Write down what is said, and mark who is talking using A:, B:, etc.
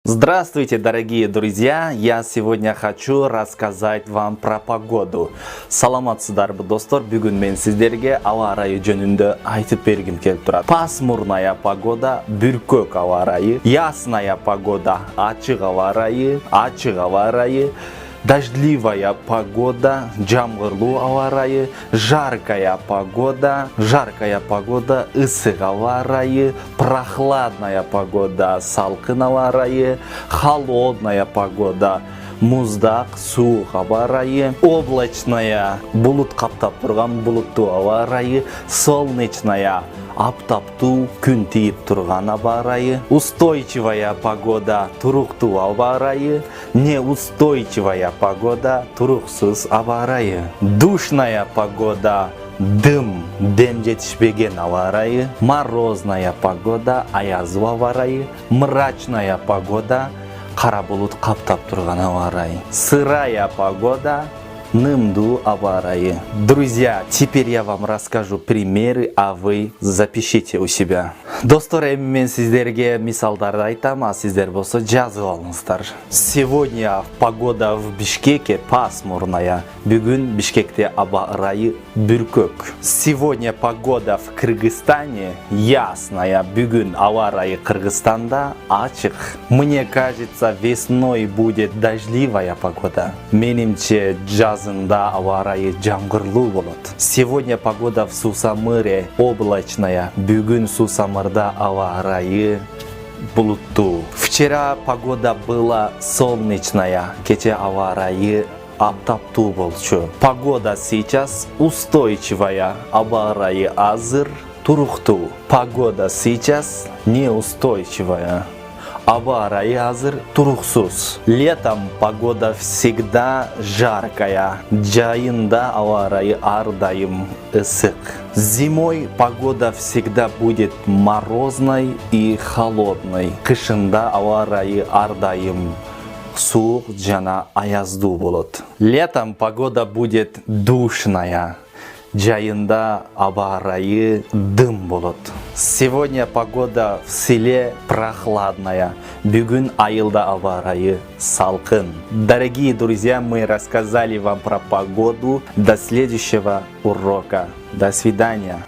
A: Здравствуйте, дорогие друзья! Я сегодня хочу рассказать вам про погоду. Саламатсыздарбы, достор. Бүгүн мен сиздерге аба ырайы жөнүндө айтып бергим келип турат. Пасмурная погода, бүркөк аба ырайы, ясная погода, ачык аба ырайы, дождливая погода, жамгырлуу аба ырайы, жаркая погода, ысык аба ырайы, прохладная погода, салкын аба ырайы, холодная погода, муздак, суук аба ырайы, облачная, булут каптап турган булуттуу аба ырайы, солнечная, аптаптуу күн тийип турган аба ырайы, устойчивая погода, туруктуу аба ырайы, неустойчивая погода, туруксуз аба ырайы, душная погода, дем жетишпеген аба ырайы, морозная погода, аяздуу аба ырайы, мрачная погода, кара булут каптап турган аба ырайы, сырая погода, нымдуу аба ырайы. Друзья, теперь я вам расскажу примеры, а вы запишите у себя. Достор, эми мен сиздерге мисалдарды айтам, а сиздер болсо жазып алыңыздар. Сегодня погода в Бишкеке пасмурная. Бүгүн Бишкекте аба ырайы бүркөк. Сегодня погода в Кыргызстане ясная. Бүгүн аба ырайы Кыргызстанда ачык. Мне кажется, весной будет дождливая погода. Менимче жазында аба ырайы жамгырлуу болот. Сегодня погода в Сусамыре облачная. Бүгүн Сусамырда аба ырайы булуттуу. Вчера погода была солнечная. Кече аба ырайы аптаптуу болчу. Погода сейчас устойчивая. Аба ырайы азыр туруктуу. Погода сейчас неустойчивая. Аба ырайы азыр туруксуз. Летом погода всегда жаркая. Жайында аба ырайы ар дайым ысык. Зимой погода всегда будет морозной и холодной. Кышында аба ырайы ар дайым суук жана аяздуу болот. Летом погода будет душная. Жайында аба ырайы дым болот. Сегодня погода в селе прохладная. Бүгүн айылда аба ырайы салкын. Дорогие друзья, мы рассказали вам про погоду. До следующего урока. До свидания.